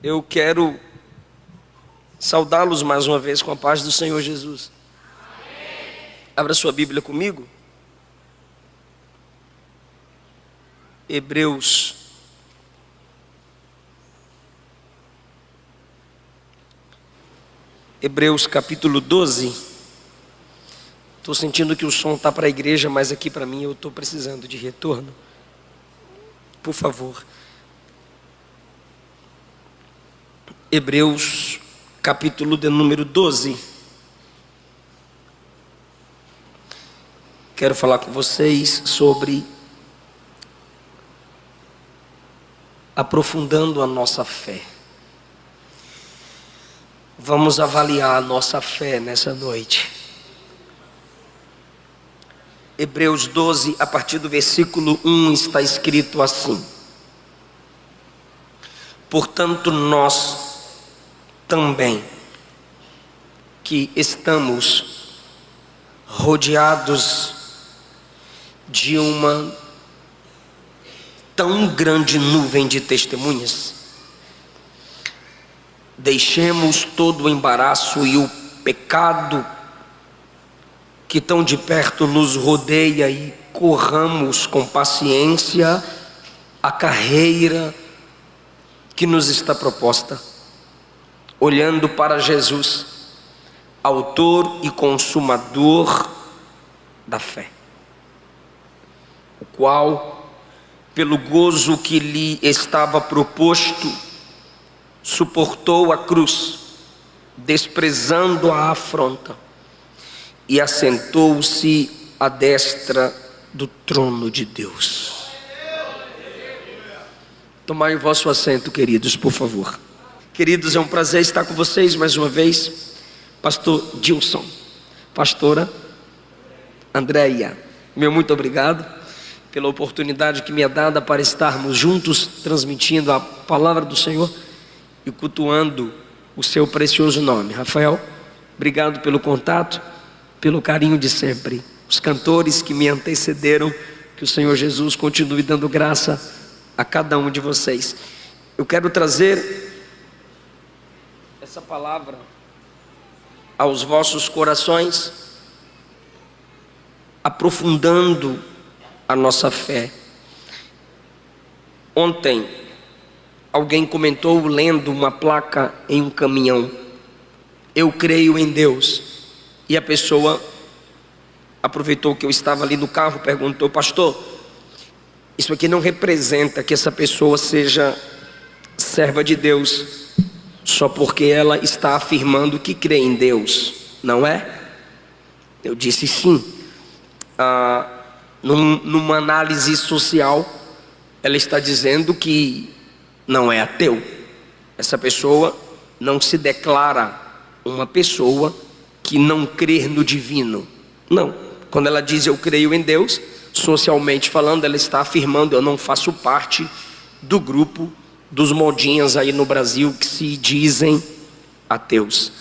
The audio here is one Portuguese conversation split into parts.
Eu quero saudá-los mais uma vez com a paz do Senhor Jesus. Abra sua Bíblia comigo. Hebreus. Hebreus capítulo 12. Estou sentindo que o som está para a igreja, mas aqui para mim eu estou precisando de retorno. Por favor. Hebreus capítulo de número 12. Quero falar com vocês sobre aprofundando a nossa fé. Vamos avaliar a nossa fé nessa noite. Hebreus 12, a partir do versículo 1, está escrito assim: portanto, nós também, que estamos rodeados de uma tão grande nuvem de testemunhas, deixemos todo o embaraço e o pecado que tão de perto nos rodeia e corramos com paciência a carreira que nos está proposta, olhando para Jesus, autor e consumador da fé, o qual, pelo gozo que lhe estava proposto, suportou a cruz, desprezando a afronta, e assentou-se à destra do trono de Deus. Tomai o vosso assento, queridos, por favor. Queridos, é um prazer estar com vocês mais uma vez. Pastor Dilson, pastora Andréia, meu muito obrigado pela oportunidade que me é dada para estarmos juntos transmitindo a palavra do Senhor e cultuando o seu precioso nome. Rafael, obrigado pelo contato, pelo carinho de sempre. Os cantores que me antecederam, que o Senhor Jesus continue dando graça a cada um de vocês. Eu quero trazer essa palavra aos vossos corações, aprofundando a nossa fé. Ontem, alguém comentou lendo uma placa em um caminhão: eu creio em Deus. E a pessoa aproveitou que eu estava ali no carro, perguntou: pastor, isso aqui não representa que essa pessoa seja serva de Deus só porque ela está afirmando que crê em Deus, não é? Eu disse sim. Numa análise social, ela está dizendo que não é ateu. Essa pessoa não se declara uma pessoa que não crê no divino. Não. Quando ela diz eu creio em Deus, socialmente falando, ela está afirmando: eu não faço parte do grupo dos modinhas aí no Brasil que se dizem ateus.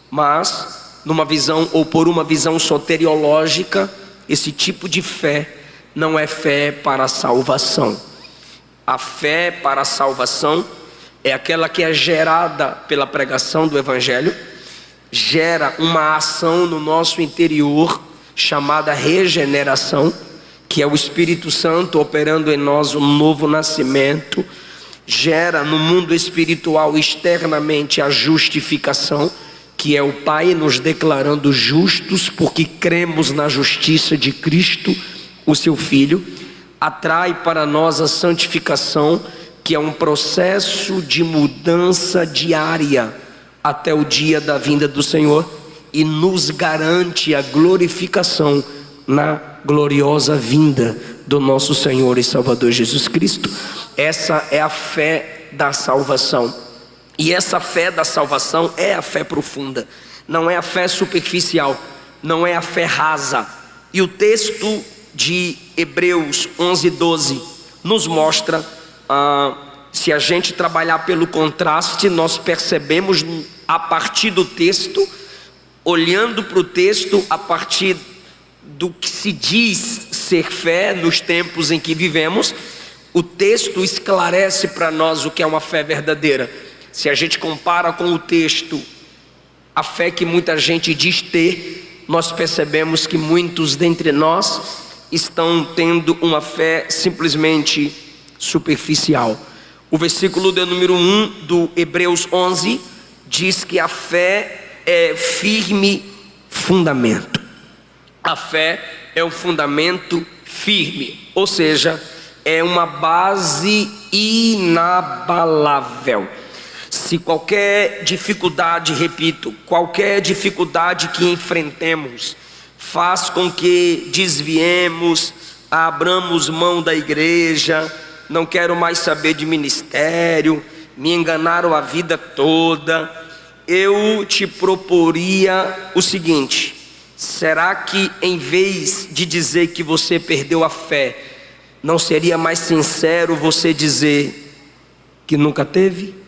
Mas, numa visão, ou por uma visão soteriológica, esse tipo de fé não é fé para a salvação. A fé para a salvação é aquela que é gerada pela pregação do Evangelho, gera uma ação no nosso interior chamada regeneração, que é o Espírito Santo operando em nós um novo nascimento, gera no mundo espiritual externamente a justificação, que é o Pai nos declarando justos porque cremos na justiça de Cristo, o seu Filho. Atrai para nós a santificação, que é um processo de mudança diária até o dia da vinda do Senhor, e nos garante a glorificação na gloriosa vinda do nosso Senhor e Salvador Jesus Cristo. Essa é a fé da salvação. E essa fé da salvação é a fé profunda, não é a fé superficial, não é a fé rasa. E o texto de Hebreus 11:12 nos mostra, se a gente trabalhar pelo contraste, nós percebemos a partir do texto, olhando para o texto a partir do que se diz ser fé nos tempos em que vivemos, o texto esclarece para nós o que é uma fé verdadeira. Se a gente compara com o texto, a fé que muita gente diz ter, nós percebemos que muitos dentre nós estão tendo uma fé simplesmente superficial. O versículo de número 1 do Hebreus 11 diz que a fé é firme fundamento. A fé é um fundamento firme, ou seja, é uma base inabalável. Se qualquer dificuldade, repito, qualquer dificuldade que enfrentemos faz com que desviemos, abramos mão da igreja, não quero mais saber de ministério, me enganaram a vida toda, eu te proporia o seguinte: será que em vez de dizer que você perdeu a fé, não seria mais sincero você dizer que nunca teve?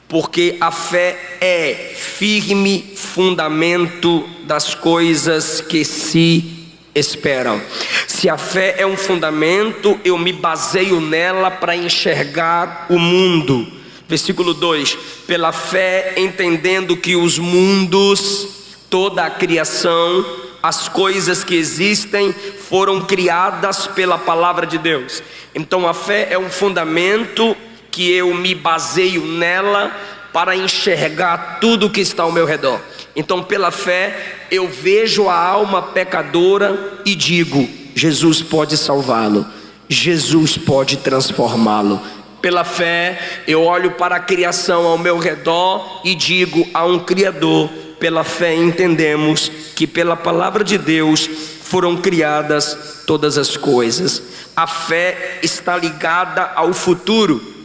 Porque a fé é firme fundamento das coisas que se esperam. Se a fé é um fundamento, eu me baseio nela para enxergar o mundo. Versículo 2: pela fé, entendendo que os mundos, toda a criação, as coisas que existem, foram criadas pela palavra de Deus. Então a fé é um fundamento que eu me baseio nela para enxergar tudo que está ao meu redor. Então pela fé eu vejo a alma pecadora e digo: Jesus pode salvá-lo, Jesus pode transformá-lo. Pela fé eu olho para a criação ao meu redor e digo: há um Criador. Pela fé entendemos que pela palavra de Deus foram criadas todas as coisas. A fé está ligada ao futuro.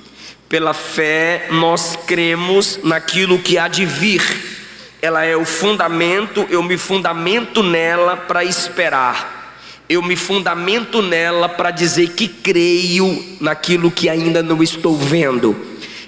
Pela fé nós cremos naquilo que há de vir. Ela é o fundamento, eu me fundamento nela para esperar. Eu me fundamento nela para dizer que creio naquilo que ainda não estou vendo.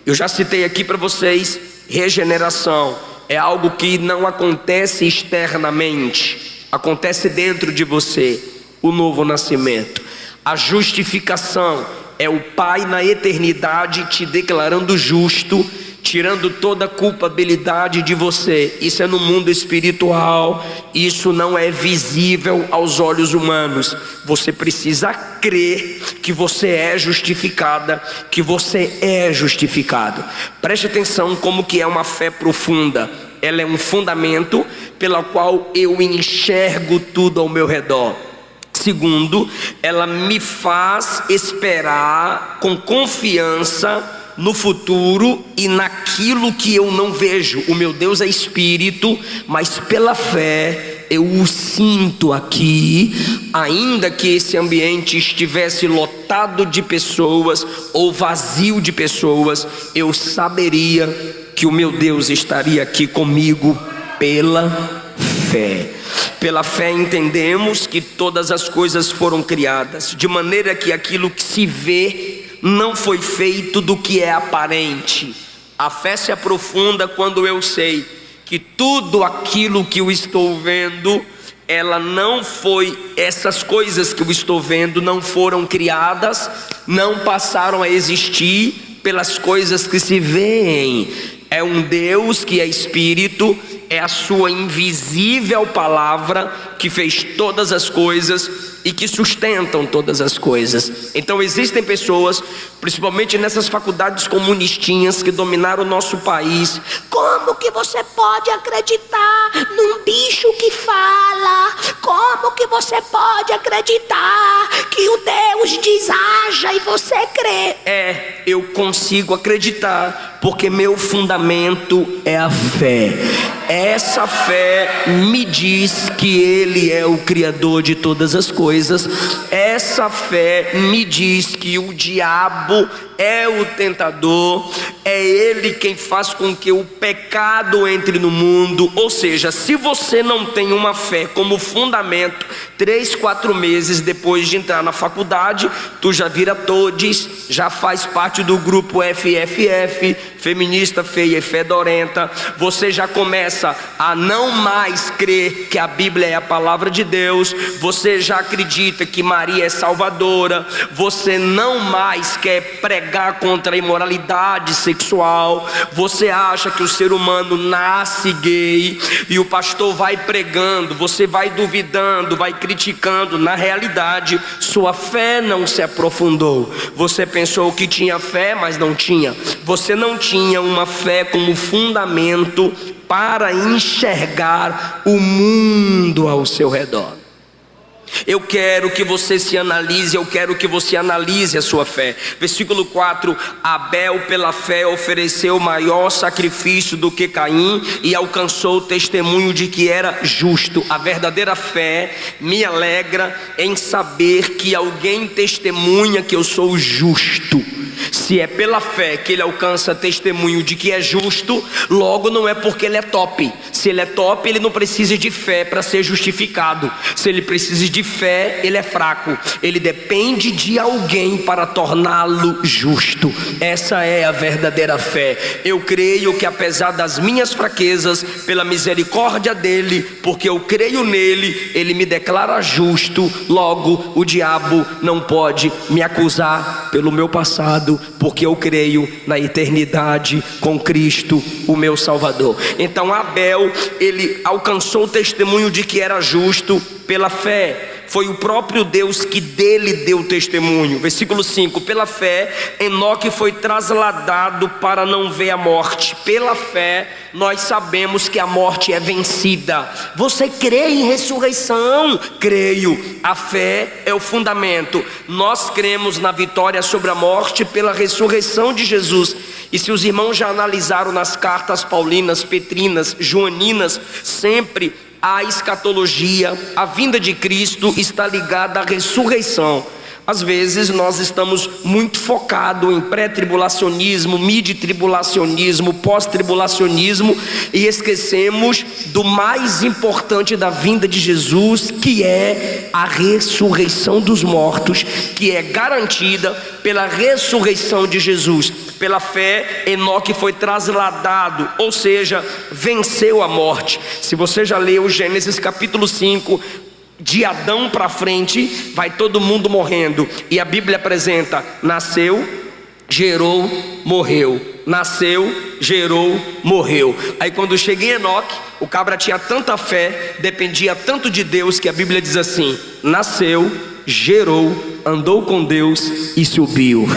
Eu já citei aqui para vocês, regeneração é algo que não acontece externamente, acontece dentro de você, o novo nascimento. A justificação é o Pai na eternidade te declarando justo, tirando toda a culpabilidade de você. Isso é no mundo espiritual, isso não é visível aos olhos humanos. Você precisa crer que você é justificada, que você é justificado. Preste atenção como que é uma fé profunda. Ela é um fundamento pela qual eu enxergo tudo ao meu redor. Segundo, ela me faz esperar com confiança no futuro e naquilo que eu não vejo. O meu Deus é espírito, mas pela fé eu o sinto aqui, ainda que esse ambiente estivesse lotado de pessoas ou vazio de pessoas, eu saberia que o meu Deus estaria aqui comigo pela fé. Pela fé entendemos que todas as coisas foram criadas, de maneira que aquilo que se vê não foi feito do que é aparente. A fé se aprofunda quando eu sei que tudo aquilo que eu estou vendo, ela não foi, essas coisas que eu estou vendo não foram criadas, não passaram a existir pelas coisas que se veem. É um Deus que é espírito, é a sua invisível palavra que fez todas as coisas e que sustentam todas as coisas. Então existem pessoas, principalmente nessas faculdades comunistinhas que dominaram o nosso país. Como que você pode acreditar num bicho que fala? Como que você pode acreditar que o Deus diz haja e você crê? Eu consigo acreditar porque meu fundamento é a fé. Essa fé me diz que Ele é o Criador de todas as coisas. Essa fé me diz que o diabo é o tentador, é ele quem faz com que o pecado entre no mundo. Ou seja, se você não tem uma fé como fundamento, 3, 4 meses depois de entrar na faculdade, tu já vira todes, já faz parte do grupo FFF, feminista feia e fedorenta. Você já começa a não mais crer que a Bíblia é a palavra de Deus. Você já acredita que Maria é salvadora. Você não mais quer pregar contra a imoralidade sexual sexual. Você acha que o ser humano nasce gay e o pastor vai pregando, você vai duvidando, vai criticando. Na realidade, sua fé não se aprofundou. Você pensou que tinha fé, mas não tinha. Você não tinha uma fé como fundamento para enxergar o mundo ao seu redor. Eu quero que você se analise, eu quero que você analise a sua fé. Versículo 4: Abel pela fé ofereceu maior sacrifício do que Caim e alcançou o testemunho de que era justo. A verdadeira fé me alegra em saber que alguém testemunha que eu sou justo. Se é pela fé que ele alcança testemunho de que é justo, logo não é porque ele é top. Se ele é top, ele não precisa de fé para ser justificado. Se ele precisa de fé, ele é fraco. Ele depende de alguém para torná-lo justo. Essa é a verdadeira fé. Eu creio que apesar das minhas fraquezas, pela misericórdia dele, porque eu creio nele, ele me declara justo. Logo o diabo não pode me acusar pelo meu passado, porque eu creio na eternidade com Cristo, o meu Salvador. Então Abel, ele alcançou o testemunho de que era justo pela fé. Foi o próprio Deus que dele deu testemunho. Versículo 5: pela fé, Enoque foi trasladado para não ver a morte. Pela fé, nós sabemos que a morte é vencida. Você crê em ressurreição? Creio. A fé é o fundamento. Nós cremos na vitória sobre a morte pela ressurreição de Jesus. E se os irmãos já analisaram nas cartas paulinas, petrinas, joaninas, sempre a escatologia, a vinda de Cristo está ligada à ressurreição. Às vezes nós estamos muito focados em pré-tribulacionismo, mid-tribulacionismo, pós-tribulacionismo e esquecemos do mais importante da vinda de Jesus, que é a ressurreição dos mortos, que é garantida pela ressurreição de Jesus. Pela fé, Enoque foi trasladado, ou seja, venceu a morte. Se você já leu Gênesis capítulo 5, de Adão para frente, vai todo mundo morrendo. E a Bíblia apresenta: nasceu, gerou, morreu. Nasceu, gerou, morreu. Aí quando chega em Enoque, o cabra tinha tanta fé, dependia tanto de Deus, que a Bíblia diz assim: nasceu, gerou, andou com Deus e subiu.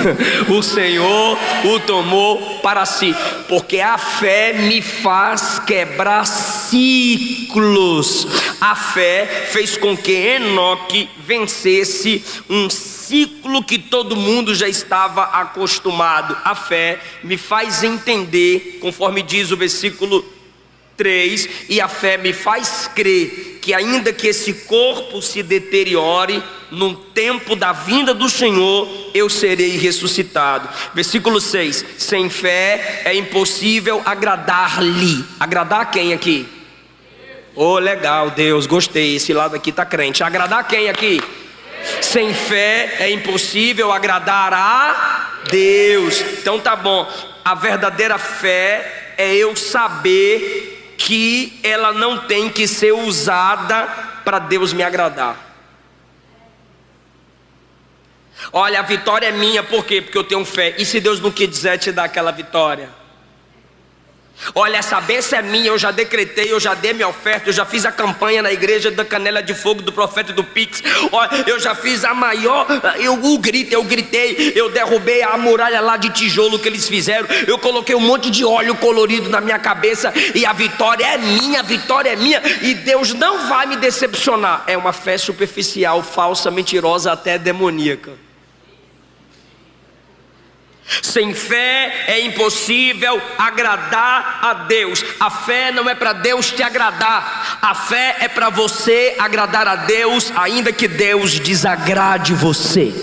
O Senhor o tomou para si. Porque a fé me faz quebrar ciclos. A fé fez com que Enoque vencesse um ciclo que todo mundo já estava acostumado. A fé me faz entender, conforme diz o versículo 3, e a fé me faz crer que ainda que esse corpo se deteriore, no tempo da vinda do Senhor eu serei ressuscitado. Versículo 6: sem fé é impossível agradar-lhe. Agradar quem aqui? Oh, legal, Deus, gostei, esse lado aqui está crente. Agradar quem aqui? Sem fé é impossível agradar a Deus. Então tá bom. A verdadeira fé é eu saber que ela não tem que ser usada para Deus me agradar. Olha, a vitória é minha, por quê? Porque eu tenho fé. E se Deus não quiser te dar aquela vitória? Olha, essa bênção é minha, eu já decretei, eu já dei minha oferta, eu já fiz a campanha na igreja da Canela de Fogo, do Profeta e do Pix. Olha, eu já fiz a maior, eu gritei, eu derrubei a muralha lá de tijolo que eles fizeram, eu coloquei um monte de óleo colorido na minha cabeça, e a vitória é minha, e Deus não vai me decepcionar. É uma fé superficial, falsa, mentirosa, até demoníaca. Sem fé é impossível agradar a Deus. A fé não é para Deus te agradar. A fé é para você agradar a Deus, ainda que Deus desagrade você.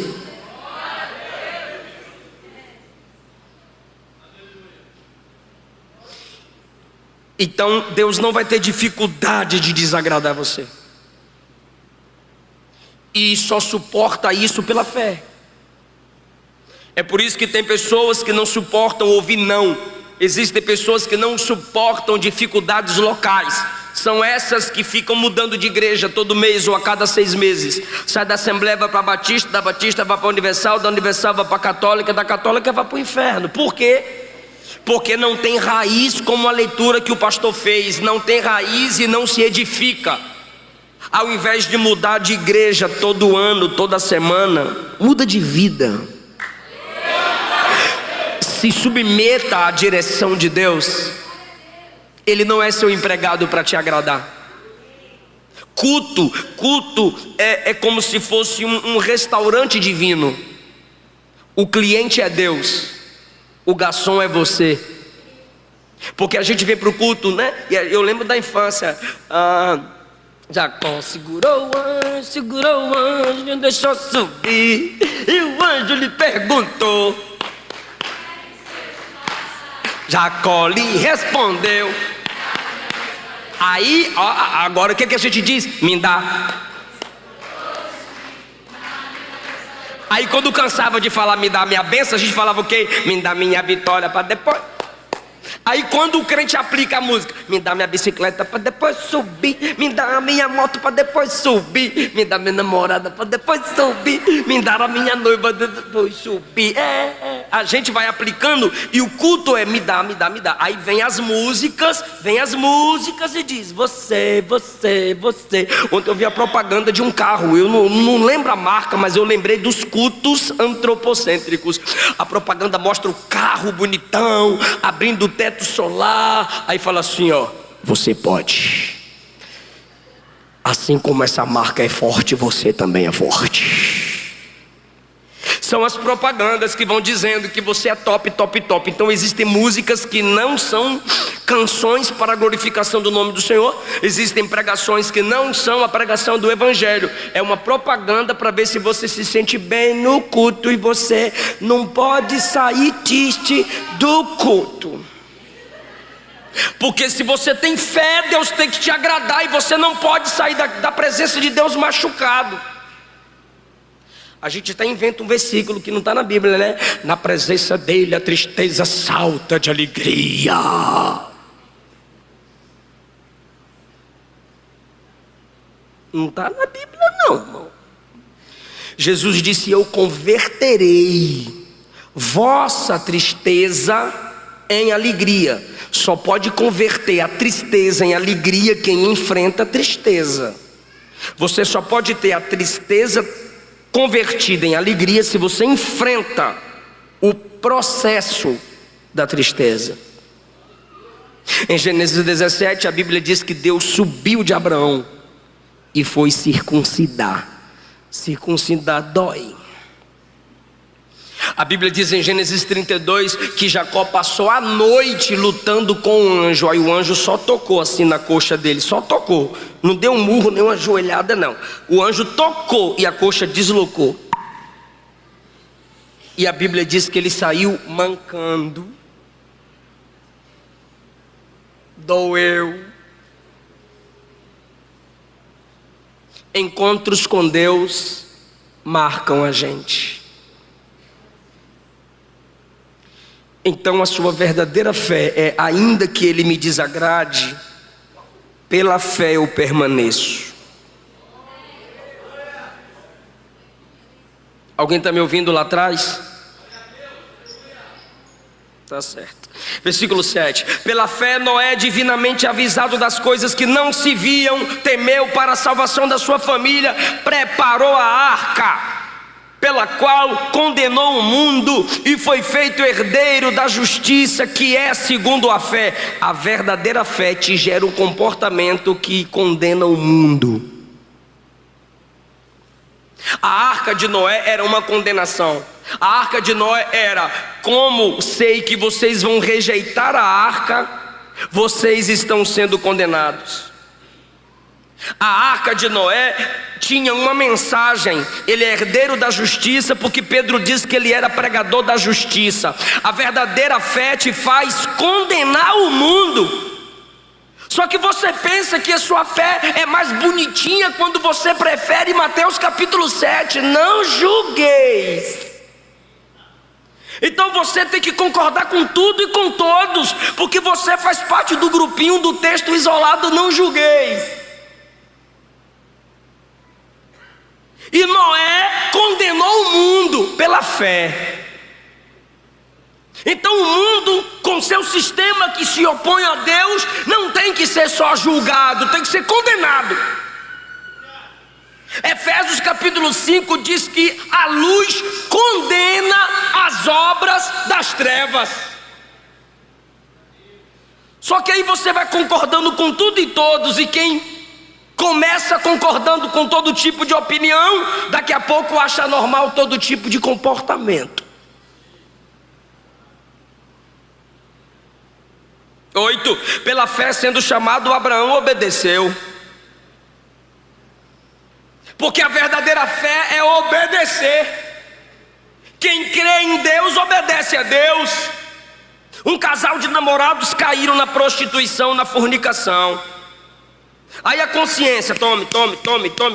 Então Deus não vai ter dificuldade de desagradar você. E só suporta isso pela fé. É por isso que tem pessoas que não suportam ouvir não. Existem pessoas que não suportam dificuldades locais. São essas que ficam mudando de igreja todo mês ou a cada 6 meses. Sai da Assembleia, vai para a Batista, da Batista vai para a Universal, da Universal vai para a Católica, da Católica vai para o inferno. Por quê? Porque não tem raiz, como a leitura que o pastor fez, não tem raiz e não se edifica. Ao invés de mudar de igreja todo ano, toda semana, muda de vida. Se submeta à direção de Deus. Ele não é seu empregado para te agradar. Culto é como se fosse um restaurante divino. O cliente é Deus, o garçom é você. Porque a gente vem para o culto, né? E eu lembro da infância. Jacó segurou o anjo, não deixou subir. E o anjo lhe perguntou. Jacó lhe respondeu. Aí, agora o que a gente diz? Me dá. Aí quando cansava de falar me dá a minha bênção, a gente falava o quê? Me dá minha vitória para depois. Aí quando o crente aplica a música, me dá minha bicicleta para depois subir, me dá a minha moto para depois subir, me dá minha namorada para depois subir, me dá a minha noiva para depois subir. A gente vai aplicando e o culto é me dá. Aí vem as músicas e diz você. Ontem eu vi a propaganda de um carro, eu não lembro a marca, mas eu lembrei dos cultos antropocêntricos. A propaganda mostra o carro bonitão, abrindo o teto solar, aí fala assim, ó, você pode. Assim como essa marca é forte, você também é forte. São as propagandas que vão dizendo que você é top. Então existem músicas que não são canções para a glorificação do nome do Senhor. Existem pregações que não são a pregação do Evangelho. É uma propaganda para ver se você se sente bem no culto. E você não pode sair triste do culto. Porque se você tem fé, Deus tem que te agradar. E você não pode sair da presença de Deus machucado. A gente até inventa um versículo que não está na Bíblia, né? Na presença dele a tristeza salta de alegria. Não está na Bíblia não, irmão. Jesus disse, eu converterei vossa tristeza em alegria. Só pode converter a tristeza em alegria quem enfrenta a tristeza. Você só pode ter a tristeza convertida em alegria se você enfrenta o processo da tristeza. Em Gênesis 17 a Bíblia diz que Deus subiu de Abraão e foi circuncidar. Circuncidar dói. A Bíblia diz em Gênesis 32 que Jacó passou a noite lutando com o anjo. Aí o anjo só tocou assim na coxa dele, só tocou. Não deu um murro nem uma joelhada não. O anjo tocou e a coxa deslocou. E a Bíblia diz que ele saiu mancando. Doeu. Encontros com Deus marcam a gente. Então a sua verdadeira fé é, ainda que ele me desagrade, pela fé eu permaneço. Alguém está me ouvindo lá atrás? Tá certo. Versículo 7. Pela fé Noé, divinamente avisado das coisas que não se viam, temeu para a salvação da sua família, preparou a arca, pela qual condenou o mundo e foi feito herdeiro da justiça, que é segundo a fé. A verdadeira fé te gera um comportamento que condena o mundo. A arca de Noé era uma condenação. A arca de Noé era: como sei que vocês vão rejeitar a arca, vocês estão sendo condenados. A arca de Noé tinha uma mensagem. Ele é herdeiro da justiça, porque Pedro diz que ele era pregador da justiça. A verdadeira fé te faz condenar o mundo. Só que você pensa que a sua fé é mais bonitinha quando você prefere Mateus capítulo 7, não julgueis. Então você tem que concordar com tudo e com todos, porque você faz parte do grupinho do texto isolado, não julgueis. E Noé condenou o mundo pela fé. Então o mundo, com seu sistema que se opõe a Deus, não tem que ser só julgado, tem que ser condenado. Efésios capítulo 5 diz que a luz condena as obras das trevas. Só que aí você vai concordando com tudo e todos, e quem começa concordando com todo tipo de opinião, daqui a pouco acha normal todo tipo de comportamento. 8. Pela fé sendo chamado, Abraão obedeceu. Porque a verdadeira fé é obedecer. Quem crê em Deus, obedece a Deus. Um casal de namorados caíram na prostituição, na fornicação. Aí a consciência, tome,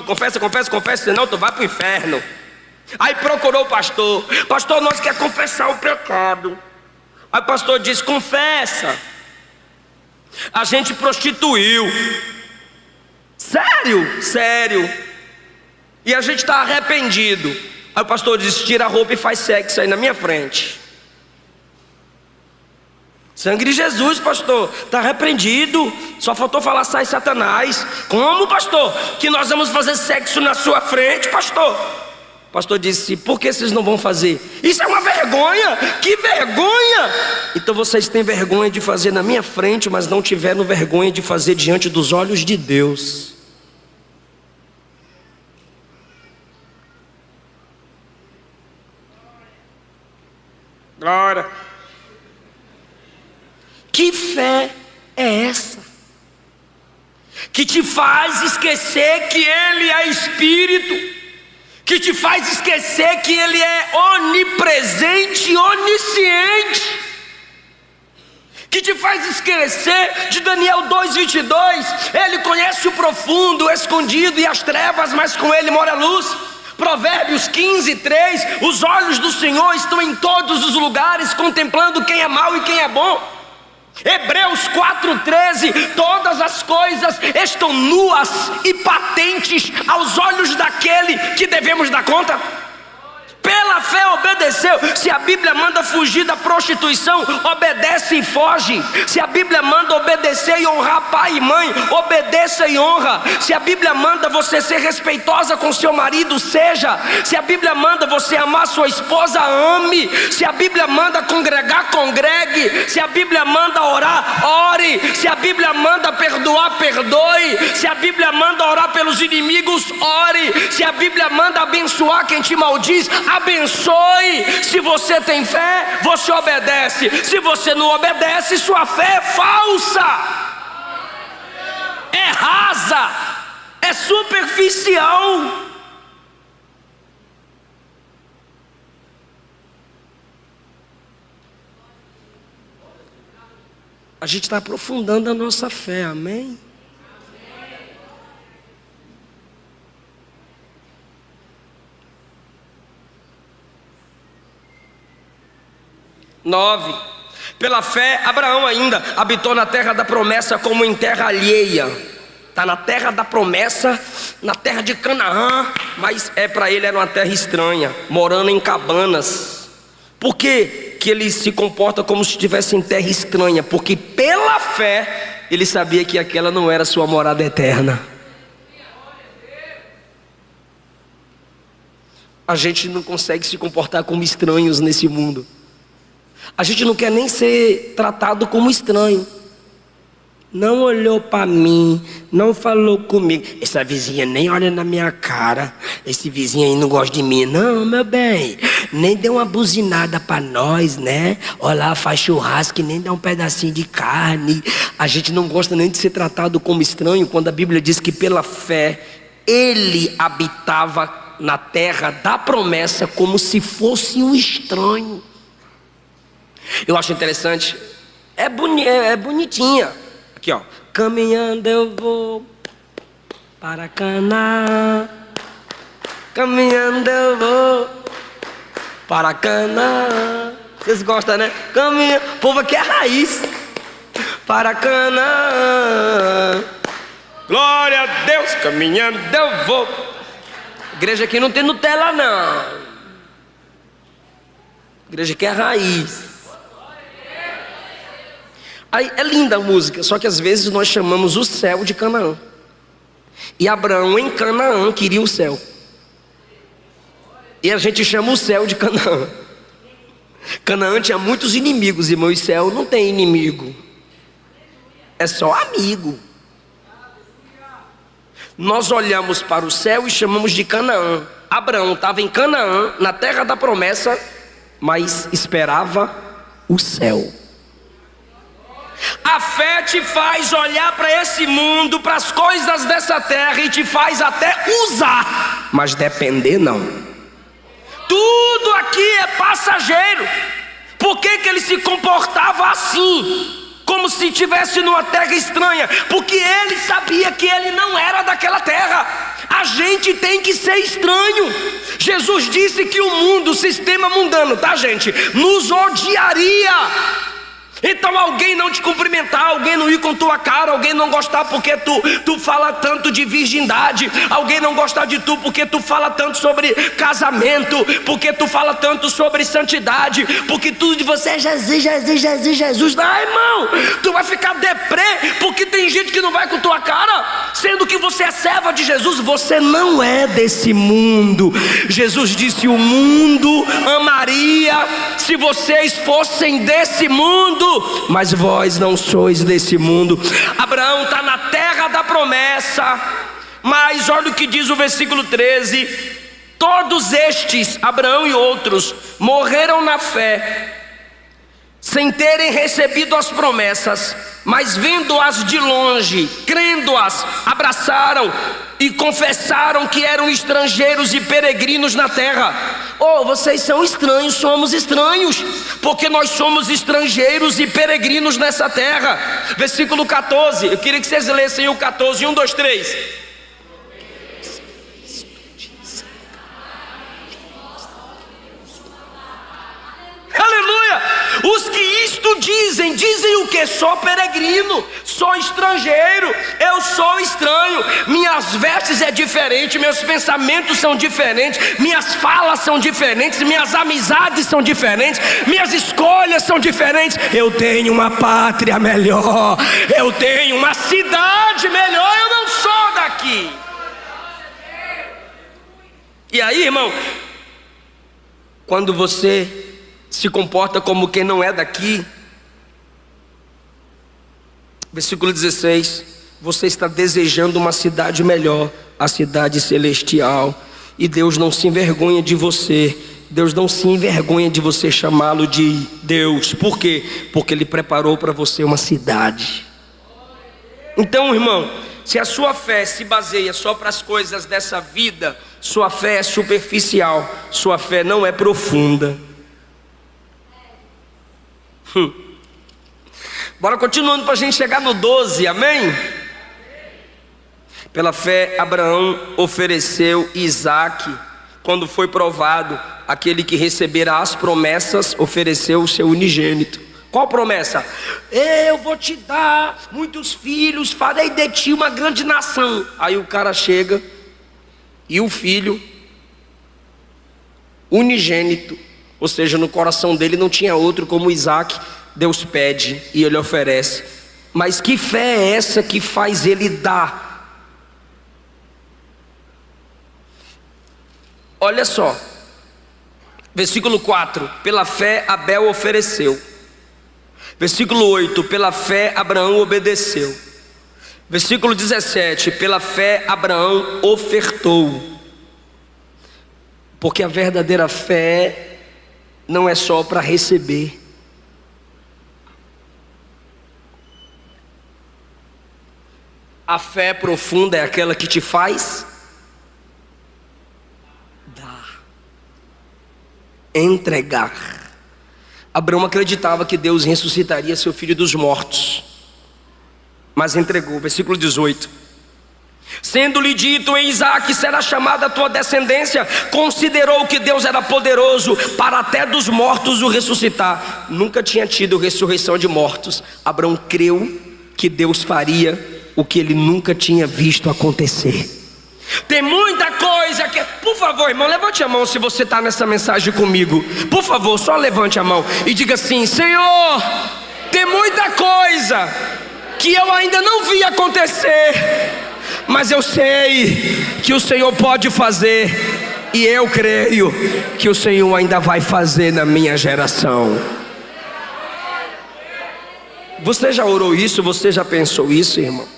confessa, senão tu vai para o inferno. Aí procurou o pastor. Pastor, nós quer confessar o pecado. Aí o pastor disse, confessa. A gente prostituiu. Sério? Sério. E a gente está arrependido. Aí o pastor disse, tira a roupa e faz sexo aí na minha frente. Sangue de Jesus, pastor, está arrependido. Só faltou falar, sai Satanás. Como, pastor? Que nós vamos fazer sexo na sua frente, pastor? O pastor disse, por que vocês não vão fazer? Isso é uma vergonha, que vergonha! Então vocês têm vergonha de fazer na minha frente, mas não tiveram vergonha de fazer diante dos olhos de Deus. Glória. Que fé é essa? Que te faz esquecer que Ele é Espírito, que te faz esquecer que Ele é onipresente e onisciente, que te faz esquecer de Daniel 2:22, Ele conhece o profundo, o escondido e as trevas, mas com Ele mora a luz. Provérbios 15:3, os olhos do Senhor estão em todos os lugares, contemplando quem é mau e quem é bom. Hebreus 4:13, todas as coisas estão nuas e patentes aos olhos daquele que devemos dar conta. Pela fé obedeceu. Se a Bíblia manda fugir da prostituição, obedece e foge. Se a Bíblia manda obedecer e honrar pai e mãe, obedeça e honra. Se a Bíblia manda você ser respeitosa com seu marido, seja. Se a Bíblia manda você amar sua esposa, ame. Se a Bíblia manda congregar, congregue. Se a Bíblia manda orar, ore. Se a Bíblia manda perdoar, perdoe. Se a Bíblia manda orar pelos inimigos, ore. Se a Bíblia manda abençoar quem te maldiz, abençoe. Se você tem fé, você obedece. Se você não obedece, sua fé é falsa, é rasa, é superficial. A gente está aprofundando a nossa fé, amém? 9. Pela fé, Abraão ainda habitou na terra da promessa como em terra alheia. Está na terra da promessa, na terra de Canaã, mas para ele era uma terra estranha, morando em cabanas. Por que ele se comporta como se estivesse em terra estranha? Porque pela fé ele sabia que aquela não era sua morada eterna. A gente não consegue se comportar como estranhos nesse mundo. A gente não quer nem ser tratado como estranho. Não olhou para mim, não falou comigo. Essa vizinha nem olha na minha cara. Esse vizinho aí não gosta de mim. Não, meu bem, nem deu uma buzinada para nós, né? Olha lá, faz churrasco e nem dá um pedacinho de carne. A gente não gosta nem de ser tratado como estranho, quando a Bíblia diz que pela fé ele habitava na terra da promessa como se fosse um estranho. Eu acho interessante, é bonitinha. Aqui ó, caminhando eu vou para Canaã, caminhando eu vou para Canaã. Vocês gostam, né? Caminhando, o povo aqui é raiz. Para Canaã, glória a Deus, caminhando eu vou. Igreja aqui não tem Nutella não. Igreja aqui é raiz. Aí é linda a música, só que às vezes nós chamamos o céu de Canaã. E Abraão em Canaã queria o céu. E a gente chama o céu de Canaã. Canaã tinha muitos inimigos, irmão, e céu não tem inimigo. É só amigo. Nós olhamos para o céu e chamamos de Canaã. Abraão estava em Canaã, na terra da promessa, mas esperava o céu. A fé te faz olhar para esse mundo, para as coisas dessa terra, e te faz até usar, mas depender não. Tudo aqui é passageiro. Por que ele se comportava assim? Como se estivesse numa terra estranha? Porque ele sabia que ele não era daquela terra. A gente tem que ser estranho. Jesus disse que o mundo, o sistema mundano, tá, gente, nos odiaria. Então alguém não te cumprimentar, alguém não ir com tua cara, alguém não gostar porque tu fala tanto de virgindade, alguém não gostar de tu porque tu fala tanto sobre casamento, porque tu fala tanto sobre santidade, porque tudo de você é Jesus, Jesus, Jesus, Jesus. Não, irmão, tu vai ficar deprê porque tem gente que não vai com tua cara, sendo que você é serva de Jesus. Você não é desse mundo. Jesus disse: o mundo amaria se vocês fossem desse mundo, mas vós não sois desse mundo. Abraão está na terra da promessa, mas olha o que diz o versículo 13: todos estes, Abraão e outros, morreram na fé, sem terem recebido as promessas, mas vendo-as de longe, crendo-as, abraçaram e confessaram que eram estrangeiros e peregrinos na terra. Oh, vocês são estranhos, somos estranhos, porque nós somos estrangeiros e peregrinos nessa terra. Versículo 14, eu queria que vocês lessem o 14, 1, 2, 3. Aleluia! Os que isto dizem o que? Sou peregrino, sou estrangeiro, eu sou estranho, minhas vestes é diferente, meus pensamentos são diferentes, minhas falas são diferentes, minhas amizades são diferentes, minhas escolhas são diferentes. Eu tenho uma pátria melhor, eu tenho uma cidade melhor, eu não sou daqui. E aí, irmão, quando você se comporta como quem não é daqui, versículo 16, você está desejando uma cidade melhor, a cidade celestial, e Deus não se envergonha de você. Deus não se envergonha de você chamá-lo de Deus. Por quê? Porque Ele preparou para você uma cidade. Então, irmão, se a sua fé se baseia só para as coisas dessa vida, sua fé é superficial, sua fé não é profunda. Bora continuando para a gente chegar no 12, amém? Pela fé Abraão ofereceu Isaque. Quando foi provado, aquele que recebera as promessas ofereceu o seu unigênito. Qual promessa? Eu vou te dar muitos filhos, farei de ti uma grande nação. Aí o cara chega e o filho unigênito, ou seja, no coração dele não tinha outro como Isaque. Deus pede e ele oferece. Mas que fé é essa que faz ele dar? Olha só, versículo 4, pela fé Abel ofereceu. Versículo 8, pela fé Abraão obedeceu. Versículo 17, pela fé Abraão ofertou. Porque a verdadeira fé não é só para receber. A fé profunda é aquela que te faz dar, entregar. Abraão acreditava que Deus ressuscitaria seu filho dos mortos, mas entregou. Versículo 18: sendo-lhe dito: em Isaque será chamada a tua descendência, considerou que Deus era poderoso para até dos mortos o ressuscitar. Nunca tinha tido ressurreição de mortos. Abraão creu que Deus faria o que ele nunca tinha visto acontecer. Tem muita coisa que... Por favor, irmão, levante a mão se você está nessa mensagem comigo. Por favor, só levante a mão e diga assim: Senhor, Tem muita coisa que eu ainda não vi acontecer, mas eu sei que o Senhor pode fazer, e eu creio que o Senhor ainda vai fazer na minha geração. Você já orou isso? Você já pensou isso, irmão?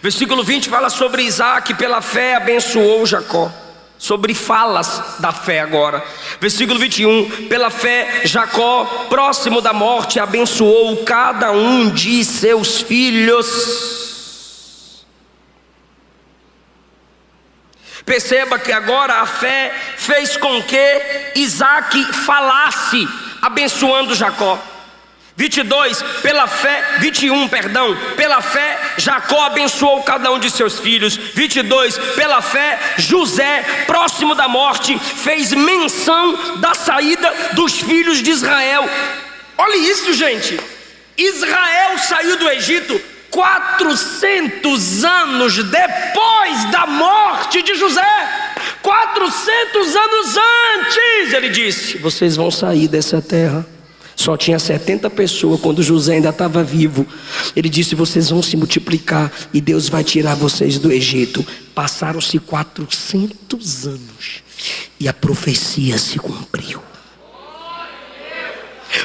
Versículo 20 fala sobre Isaac, pela fé abençoou Jacó. Sobre falas da fé agora. Versículo 21, pela fé Jacó, próximo da morte, abençoou cada um de seus filhos. Perceba que agora a fé fez com que Isaac falasse, abençoando Jacó. 21, pela fé Jacó abençoou cada um de seus filhos. 22, pela fé José, próximo da morte, fez menção da saída dos filhos de Israel. Olha isso, gente. Israel saiu do Egito 400 anos depois da morte de José. 400 anos antes, ele disse: vocês vão sair dessa terra. Só tinha 70 pessoas quando José ainda estava vivo. Ele disse: vocês vão se multiplicar e Deus vai tirar vocês do Egito. Passaram-se 400 anos e a profecia se cumpriu.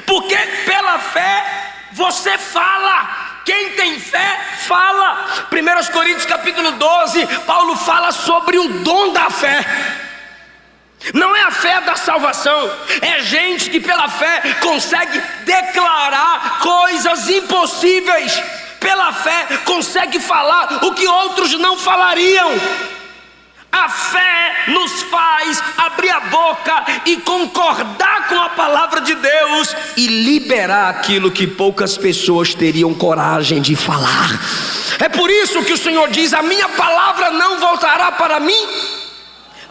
Porque pela fé você fala. Quem tem fé, fala. 1 Coríntios capítulo 12, Paulo fala sobre o dom da fé. Não é a fé da salvação, é gente que pela fé consegue declarar coisas impossíveis. Pela fé consegue falar o que outros não falariam. A fé nos faz abrir a boca e concordar com a palavra de Deus e liberar aquilo que poucas pessoas teriam coragem de falar. É por isso que o Senhor diz: a minha palavra não voltará para mim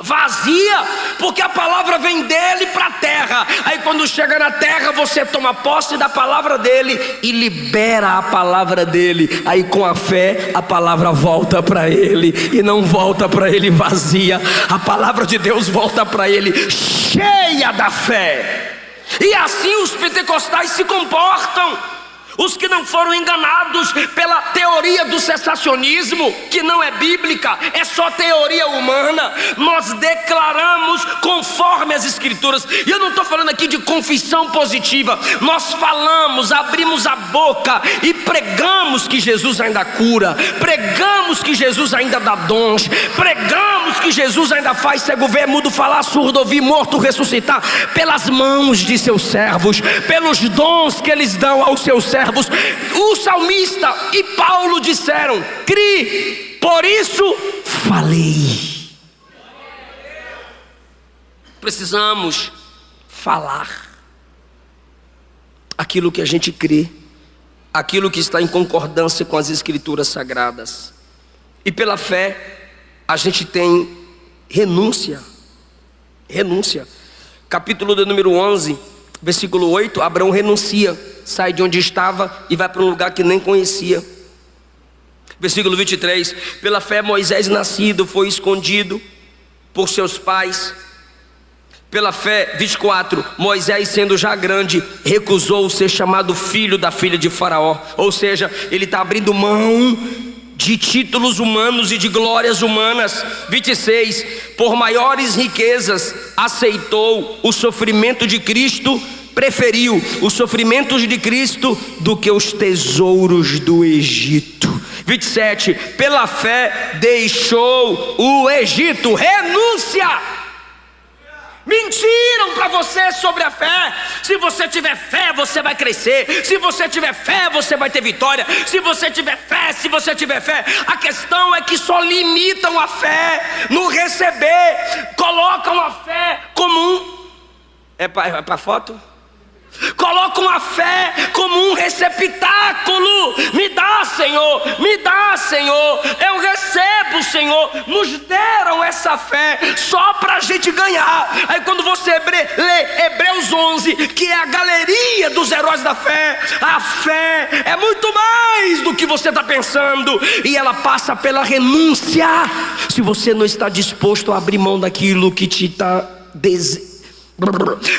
vazia, porque a palavra vem dele para a terra. Aí quando chega na terra, você toma posse da palavra dele e libera a palavra dele. Aí com a fé, a palavra volta para ele e não volta para ele vazia. A palavra de Deus volta para ele cheia da fé. E assim os pentecostais se comportam. Os que não foram enganados pela teoria do cessacionismo, que não é bíblica, é só teoria humana. Nós declaramos conforme as escrituras. E eu não estou falando aqui de confissão positiva. Nós falamos, abrimos a boca e pregamos que Jesus ainda cura, pregamos que Jesus ainda dá dons, pregamos que Jesus ainda faz cego ver, mudo falar, surdo ouvir, morto ressuscitar, pelas mãos de seus servos, pelos dons que eles dão aos seus servos. O salmista e Paulo disseram: cri, por isso falei. Precisamos falar aquilo que a gente crê, aquilo que está em concordância com as escrituras sagradas. E pela fé a gente tem renúncia. Capítulo de número 11, versículo 8, Abraão renuncia, sai de onde estava e vai para um lugar que nem conhecia. Versículo 23, pela fé Moisés nascido foi escondido por seus pais. Pela fé, 24, Moisés sendo já grande, recusou ser chamado filho da filha de Faraó. Ou seja, ele está abrindo mão de títulos humanos e de glórias humanas. 26, por maiores riquezas aceitou o sofrimento de Cristo, preferiu os sofrimentos de Cristo do que os tesouros do Egito. 27, pela fé deixou o Egito. Renúncia. Mentiram para você sobre a fé. Se você tiver fé, você vai crescer. Se você tiver fé, você vai ter vitória. Se você tiver fé. A questão é que só limitam a fé no receber. Colocam a fé como um... É para foto? Colocam a fé como um receptáculo. Me dá, Senhor, eu recebo, Senhor. Nos deram essa fé só para a gente ganhar. Aí quando você lê Hebreus 11, que é a galeria dos heróis da fé, a fé é muito mais do que você está pensando, e ela passa pela renúncia. Se você não está disposto a abrir mão daquilo que te está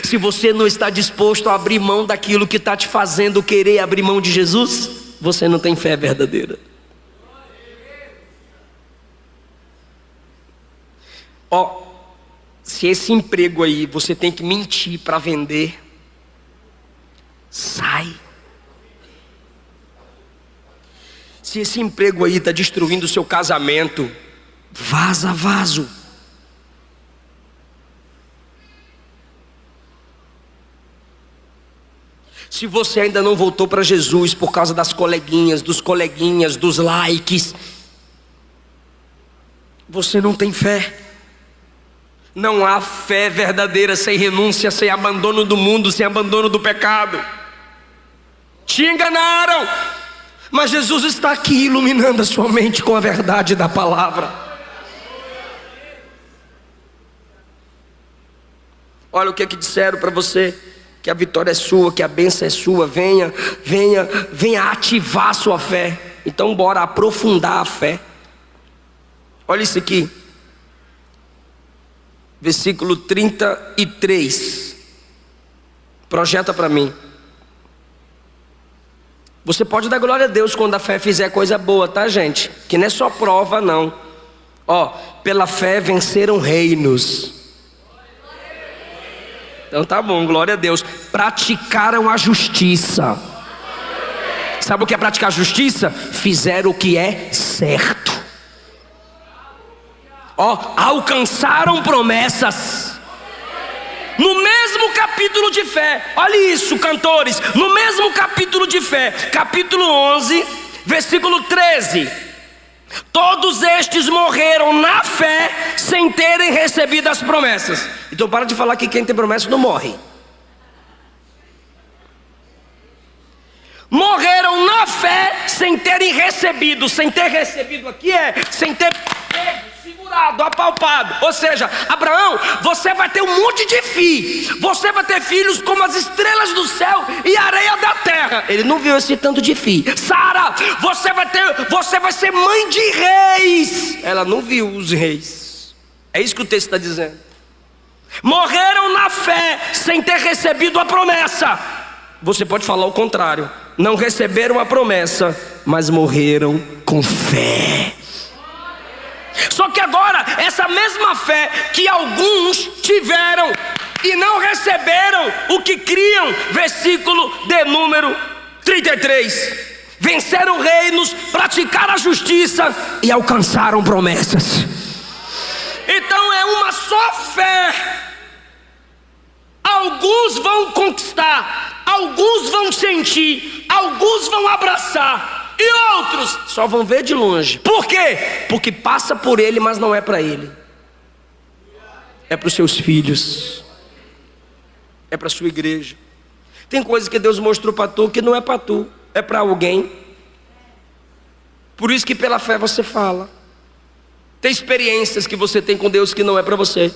Se você não está disposto a abrir mão daquilo que está te fazendo querer abrir mão de Jesus, você não tem fé verdadeira. Se esse emprego aí você tem que mentir para vender, sai. Se esse emprego aí está destruindo o seu casamento, vaza. Se você ainda não voltou para Jesus por causa das coleguinhas, dos likes, você não tem fé. Não há fé verdadeira sem renúncia, sem abandono do mundo, sem abandono do pecado. Te enganaram, mas Jesus está aqui iluminando a sua mente com a verdade da palavra. Olha o que disseram para você: que a vitória é sua, que a bênção é sua. Venha ativar a sua fé. Então bora aprofundar a fé. Olha isso aqui, versículo 33. Projeta para mim. Você pode dar glória a Deus quando a fé fizer coisa boa, tá, gente? Que não é só prova, não. Pela fé venceram reinos. Então tá bom, glória a Deus. Praticaram a justiça. Sabe o que é praticar a justiça? Fizeram o que é certo. Alcançaram promessas. No mesmo capítulo de fé, olha isso, cantores, no mesmo capítulo de fé, capítulo 11, versículo 13: todos estes morreram na fé sem terem recebido as promessas. Então para de falar que quem tem promessa não morre. Morreram na fé sem terem recebido. Sem ter recebido aqui sem ter pego, segurado, apalpado. Ou seja, Abraão, você vai ter um monte de filhos. Você vai ter filhos como as estrelas do céu e a areia da terra. Ele não viu esse tanto de filho. Sara, você vai ser mãe de reis. Ela não viu os reis. É isso que o texto está dizendo. Morreram na fé sem ter recebido a promessa. Você pode falar o contrário: não receberam a promessa, mas morreram com fé. Só que agora, essa mesma fé que alguns tiveram e não receberam o que criam, versículo de número 33: venceram reinos, praticaram a justiça e alcançaram promessas. Então é uma só fé. Alguns vão conquistar, alguns vão sentir, alguns vão abraçar, e outros só vão ver de longe. Por quê? Porque passa por ele, mas não é para ele. É para os seus filhos, é para a sua igreja. Tem coisas que Deus mostrou para tu que não é para tu, é para alguém. Por isso que pela fé você fala. Tem experiências que você tem com Deus que não é para você.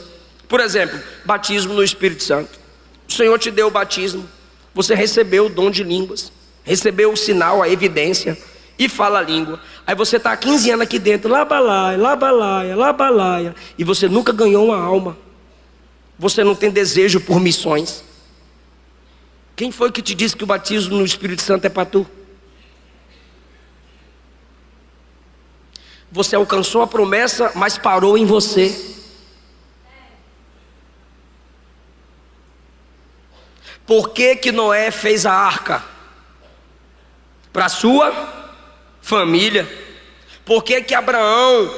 Por exemplo, batismo no Espírito Santo. O Senhor te deu o batismo, você recebeu o dom de línguas, recebeu o sinal, a evidência, e fala a língua. Aí você está há 15 anos aqui dentro, labalaia, e você nunca ganhou uma alma. Você não tem desejo por missões. Quem foi que te disse que o batismo no Espírito Santo é para tu? Você alcançou a promessa, mas parou em você. Por que Noé fez a arca? Para a sua família. Por que Abraão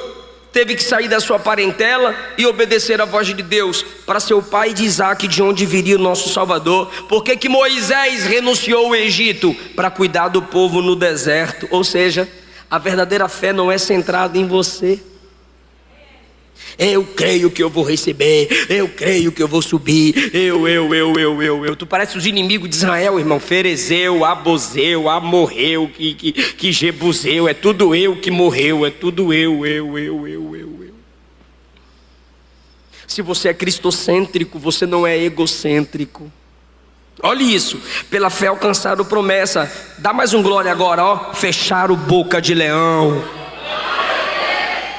teve que sair da sua parentela e obedecer à voz de Deus? Para seu pai de Isaac, de onde viria o nosso Salvador. Por que Moisés renunciou ao Egito? Para cuidar do povo no deserto. Ou seja, a verdadeira fé não é centrada em você. Eu creio que eu vou receber, eu creio que eu vou subir, eu. Tu parece os inimigos de Israel, irmão. Ferezeu, Abozeu, Amorreu, que Jebuseu. É tudo eu que morreu, é tudo eu. Se você é cristocêntrico, você não é egocêntrico. Olha isso, pela fé alcançaram promessa. Dá mais um glória agora, fecharam boca de leão.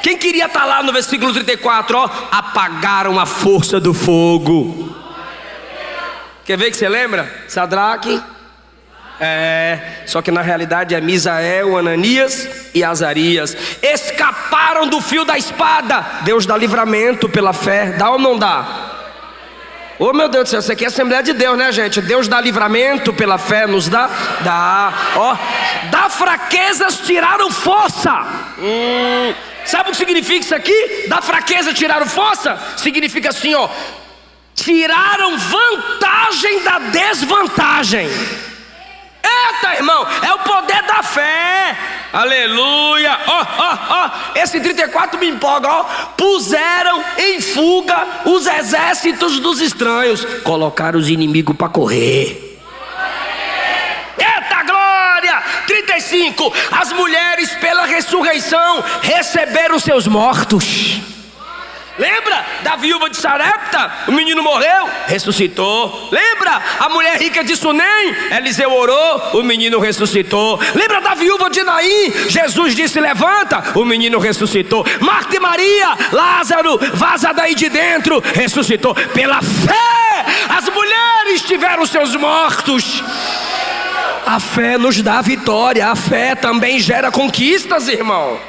Quem queria estar lá no versículo 34, apagaram a força do fogo. Quer ver que você lembra? Sadraque. Só que na realidade é Misael, Ananias e Azarias. Escaparam do fio da espada. Deus dá livramento pela fé. Dá ou não dá? Oh meu Deus do céu, isso aqui é Assembleia de Deus, né, gente? Deus dá livramento pela fé, nos dá? Dá. Ó, da fraquezas tiraram força. Sabe o que significa isso aqui? Da fraqueza tiraram força? Significa assim, ó, tiraram vantagem da desvantagem. Eita, irmão, é o poder da fé. Aleluia. Esse 34 me empolga, ó. Puseram em fuga os exércitos dos estranhos, colocaram os inimigos para correr. Eita glória. 35. As mulheres pela ressurreição receberam seus mortos. Lembra da viúva de Sarepta? O menino morreu, ressuscitou. Lembra a mulher rica de Sunem? Eliseu orou, o menino ressuscitou. Lembra da viúva de Naim? Jesus disse: levanta, o menino ressuscitou. Marta e Maria, Lázaro, vaza daí de dentro, ressuscitou. Pela fé, as mulheres tiveram seus mortos. A fé nos dá vitória. A fé também gera conquistas, irmão.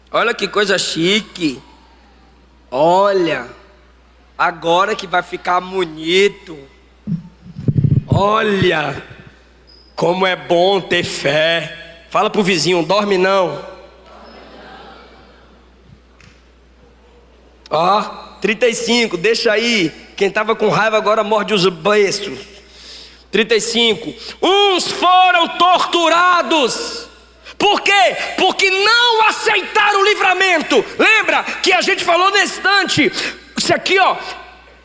Olha que coisa chique. Olha, agora que vai ficar bonito. Olha, como é bom ter fé. Fala pro vizinho, dorme não. Ó, 35, deixa aí. Quem estava com raiva agora morde os beiços. 35. Uns foram torturados. Por quê? Porque não aceitaram o livramento. Lembra que a gente falou nesse instante? Isso aqui, ó.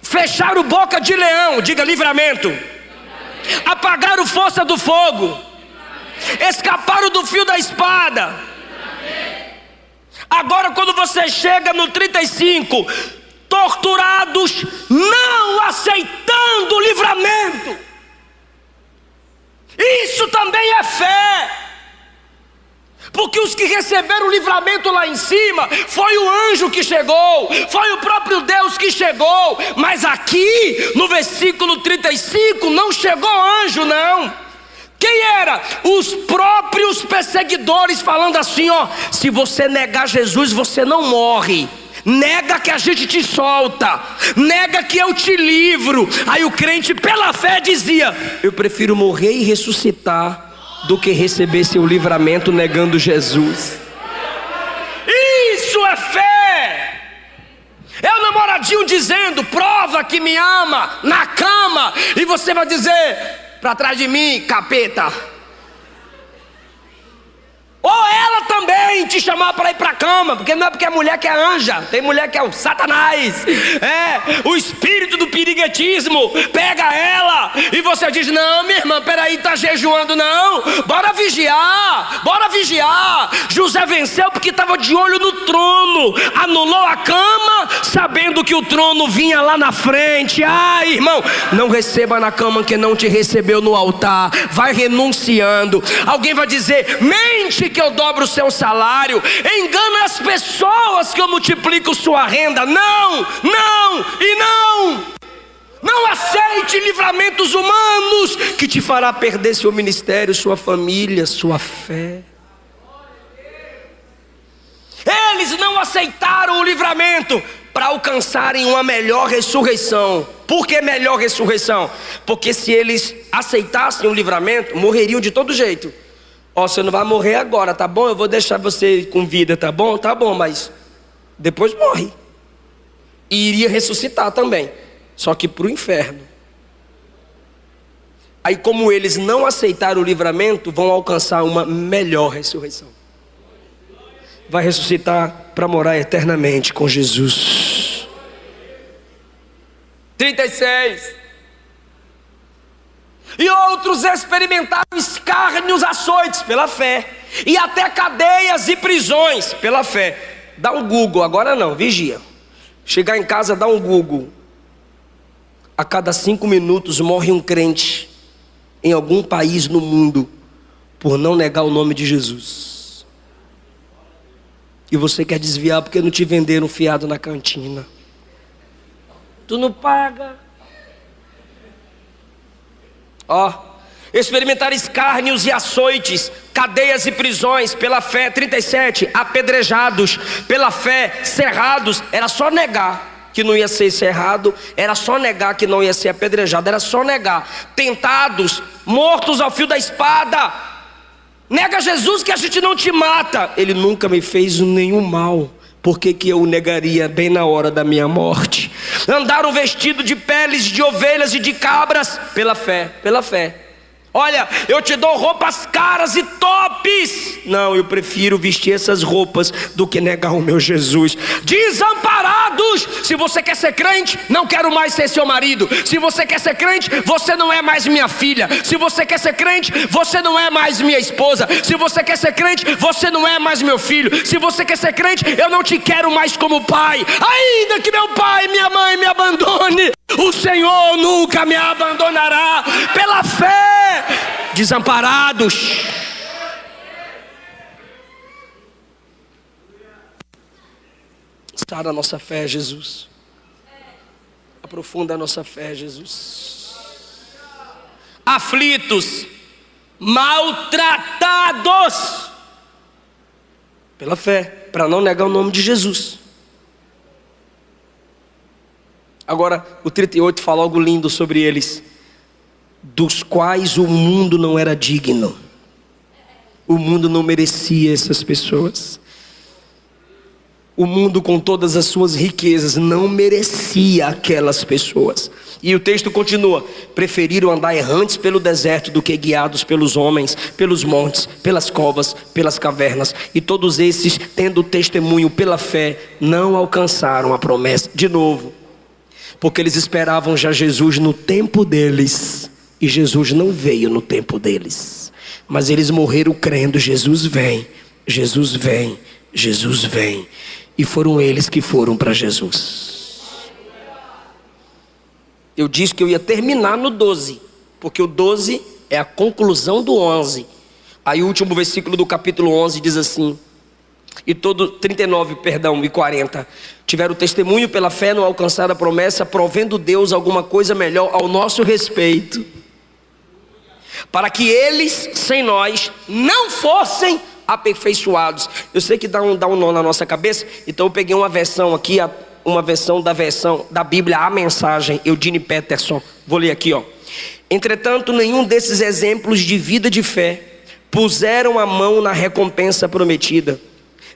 Fecharam boca de leão. Diga livramento. Apagaram força do fogo. Escaparam do fio da espada. Agora quando você chega no 35, torturados, não aceitando o livramento. Isso também é fé. Porque os que receberam o livramento lá em cima, foi o anjo que chegou, foi o próprio Deus que chegou. Mas aqui, no versículo 35, não chegou anjo não. Quem era? Os próprios perseguidores falando assim, ó: se você negar Jesus, você não morre. Nega que a gente te solta, nega que eu te livro. Aí o crente pela fé dizia: eu prefiro morrer e ressuscitar do que receber seu livramento negando Jesus. Isso é fé. É o namoradinho dizendo: prova que me ama na cama. E você vai dizer para trás de mim: capeta. Ou ela também te chamar para ir para a cama, porque não é porque é mulher que é anja, tem mulher que é o Satanás, o espírito do piriguetismo pega ela, e você diz: não, minha irmã, peraí, tá jejuando não, bora vigiar. José venceu porque estava de olho no trono, anulou a cama, sabendo que o trono vinha lá na frente. Ai, irmão, não receba na cama quem não te recebeu no altar, vai renunciando. Alguém vai dizer: mente que eu dobro o seu salário, engana as pessoas que eu multiplico sua renda. Não aceite livramentos humanos que te fará perder seu ministério, sua família, sua fé. Eles não aceitaram o livramento para alcançarem uma melhor ressurreição. Por que melhor ressurreição? Porque se eles aceitassem o livramento, morreriam de todo jeito. Ó, você não vai morrer agora, tá bom? Eu vou deixar você com vida, tá bom? Tá bom, mas depois morre. E iria ressuscitar também, só que para o inferno. Aí, como eles não aceitaram o livramento, vão alcançar uma melhor ressurreição. Vai ressuscitar para morar eternamente com Jesus. 36. E outros experimentaram escárnios, açoites pela fé, e até cadeias e prisões pela fé. Dá um Google, agora não, vigia. Chegar em casa, dá um Google. A cada 5 minutos morre um crente em algum país no mundo por não negar o nome de Jesus. E você quer desviar porque não te venderam fiado na cantina. Tu não paga. Ó, experimentar escárnios e açoites, cadeias e prisões, pela fé. 37, apedrejados, pela fé, cerrados. Era só negar que não ia ser cerrado, era só negar que não ia ser apedrejado, era só negar. Tentados, mortos ao fio da espada. Nega Jesus que a gente não te mata. Ele nunca me fez nenhum mal, por que eu o negaria bem na hora da minha morte? Andaram vestidos de peles de ovelhas e de cabras, pela fé, pela fé. Olha, eu te dou roupas caras e tops. Não, eu prefiro vestir essas roupas do que negar o meu Jesus. Desamparados. Se você quer ser crente, não quero mais ser seu marido. Se você quer ser crente, você não é mais minha filha. Se você quer ser crente, você não é mais minha esposa. Se você quer ser crente, você não é mais meu filho. Se você quer ser crente, eu não te quero mais como pai. Ainda que meu pai e minha mãe me abandone, o Senhor nunca me abandonará. Pela fé. Desamparados. Sara a nossa fé, Jesus. Aprofunda a nossa fé, Jesus. Aflitos, maltratados, pela fé, para não negar o nome de Jesus. Agora o 38 fala algo lindo sobre eles, dos quais o mundo não era digno. O mundo não merecia essas pessoas. O mundo, com todas as suas riquezas, não merecia aquelas pessoas. E o texto continua: preferiram andar errantes pelo deserto do que guiados pelos homens, pelos montes, pelas covas, pelas cavernas. E todos esses, tendo testemunho pela fé, não alcançaram a promessa. De novo, porque eles esperavam já Jesus no tempo deles, e Jesus não veio no tempo deles. Mas eles morreram crendo: Jesus vem, Jesus vem, Jesus vem. E foram eles que foram para Jesus. Eu disse que eu ia terminar no 12, porque o 12 é a conclusão do 11. Aí o último versículo do capítulo 11 diz assim: e todo 39, perdão, e 40, tiveram testemunho pela fé, não alcançaram a promessa, provendo Deus alguma coisa melhor ao nosso respeito, para que eles, sem nós, não fossem aperfeiçoados. Eu sei que dá um nó na nossa cabeça, então eu peguei uma versão aqui, uma versão da Bíblia, a Mensagem, Eugene Peterson. Vou ler aqui, ó. Entretanto, nenhum desses exemplos de vida de fé puseram a mão na recompensa prometida.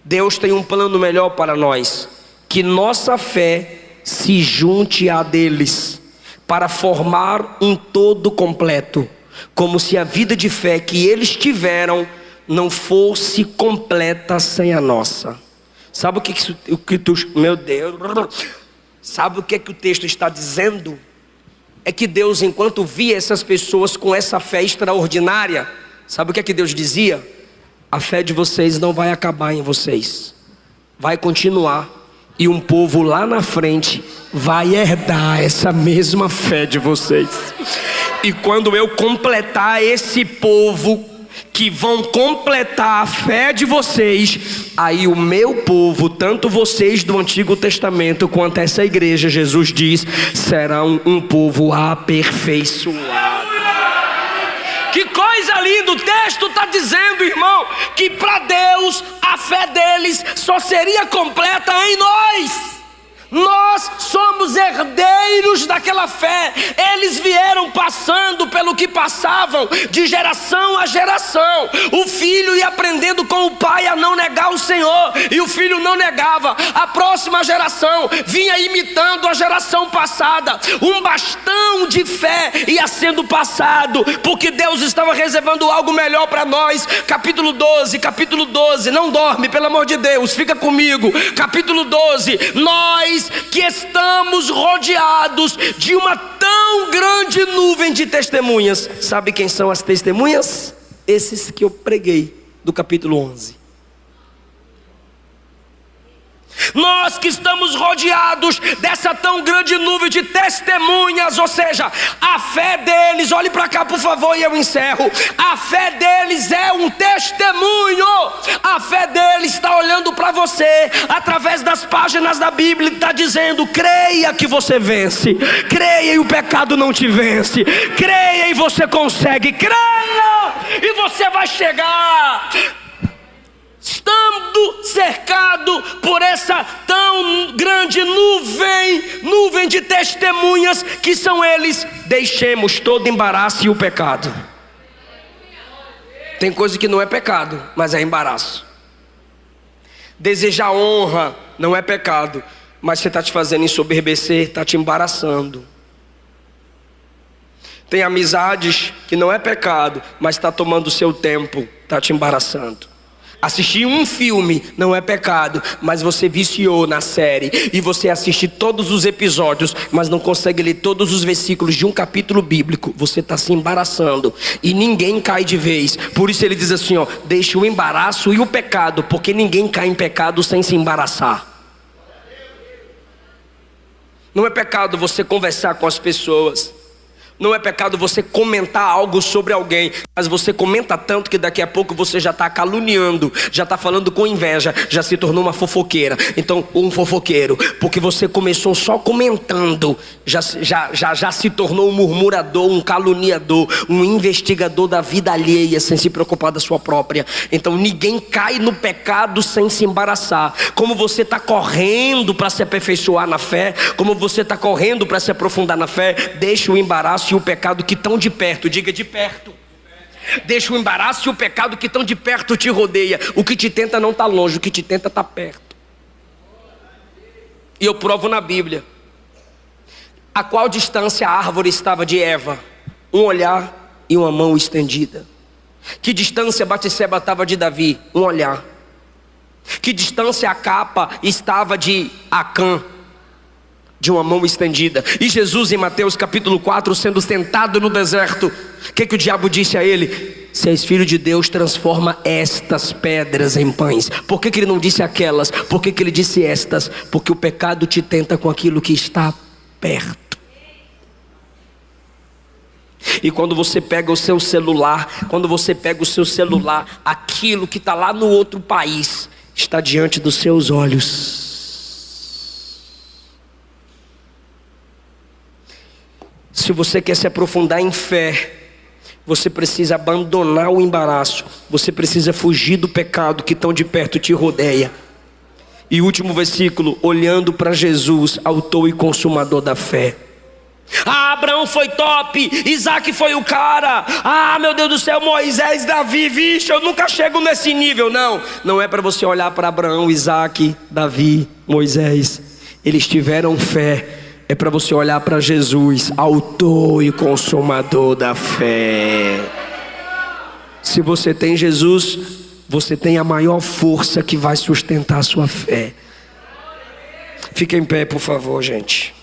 Deus tem um plano melhor para nós, que nossa fé se junte à deles, para formar um todo completo, como se a vida de fé que eles tiveram não fosse completa sem a nossa. Sabe o que meu Deus, sabe o que o texto está dizendo? É que Deus, enquanto via essas pessoas com essa fé extraordinária, sabe o que Deus dizia? A fé de vocês não vai acabar em vocês, vai continuar, e um povo lá na frente vai herdar essa mesma fé de vocês. E quando eu completar esse povo, que vão completar a fé de vocês, aí o meu povo, tanto vocês do Antigo Testamento quanto essa igreja, Jesus diz, serão um povo aperfeiçoado. Que coisa linda! O texto está dizendo, irmão, que para Deus a fé deles só seria completa em nós. Nós somos herdeiros daquela fé. Eles vieram passando pelo que passavam de geração a geração. O filho ia aprendendo com o pai a não negar o Senhor, e o filho não negava. A próxima geração vinha imitando a geração passada. Um bastão de fé ia sendo passado, porque Deus estava reservando algo melhor para nós. Capítulo 12, não dorme, pelo amor de Deus, fica comigo. Capítulo 12, nós que estamos rodeados de uma tão grande nuvem de testemunhas. Sabe quem são as testemunhas? Esses que eu preguei do capítulo 11. Nós que estamos rodeados dessa tão grande nuvem de testemunhas, ou seja, a fé deles, olhe para cá por favor e eu encerro. A fé deles é um testemunho. A fé deles está olhando para você através das páginas da Bíblia e está dizendo: creia que você vence, creia e o pecado não te vence, creia e você consegue, creia e você vai chegar. Estando cercado por essa tão grande nuvem de testemunhas que são eles, deixemos todo embaraço e o pecado. Tem coisa que não é pecado, mas é embaraço. Desejar honra não é pecado, mas você está te fazendo ensoberbecer, está te embaraçando. Tem amizades que não é pecado, mas está tomando o seu tempo, está te embaraçando. Assistir um filme não é pecado, mas você viciou na série e você assiste todos os episódios, mas não consegue ler todos os versículos de um capítulo bíblico. Você está se embaraçando e ninguém cai de vez. Por isso ele diz assim, ó: deixe o embaraço e o pecado, porque ninguém cai em pecado sem se embaraçar. Não é pecado você conversar com as pessoas. Não é pecado você comentar algo sobre alguém, mas você comenta tanto que daqui a pouco você já está caluniando, já está falando com inveja, já se tornou uma fofoqueira. Então, um fofoqueiro, porque você começou só comentando, já se tornou um murmurador, um caluniador, um investigador da vida alheia, sem se preocupar da sua própria. Então ninguém cai no pecado sem se embaraçar. Como você está correndo para se aperfeiçoar na fé, como você está correndo para se aprofundar na fé, deixa o embaraço e o pecado que estão de perto, diga de perto. Deixa o embaraço e o pecado que estão de perto te rodeia. O que te tenta não está longe, o que te tenta está perto. E eu provo na Bíblia. A qual distância a árvore estava de Eva? Um olhar e uma mão estendida. Que distância Batseba estava de Davi? Um olhar. Que distância a capa estava de Acã? De uma mão estendida. E Jesus em Mateus capítulo 4, sendo tentado no deserto, o que o diabo disse a ele? Se és filho de Deus, transforma estas pedras em pães. Por que ele não disse aquelas? Por que ele disse estas? Porque o pecado te tenta com aquilo que está perto. E quando você pega o seu celular, aquilo que está lá no outro país está diante dos seus olhos. Se você quer se aprofundar em fé, você precisa abandonar o embaraço. Você precisa fugir do pecado que tão de perto te rodeia. E o último versículo: olhando para Jesus, autor e consumador da fé. Ah, Abraão foi top, Isaac foi o cara. Ah, meu Deus do céu, Moisés, Davi, vixe, eu nunca chego nesse nível. Não é para você olhar para Abraão, Isaac, Davi, Moisés. Eles tiveram fé. É para você olhar para Jesus, autor e consumador da fé. Se você tem Jesus, você tem a maior força que vai sustentar a sua fé. Fique em pé, por favor, gente.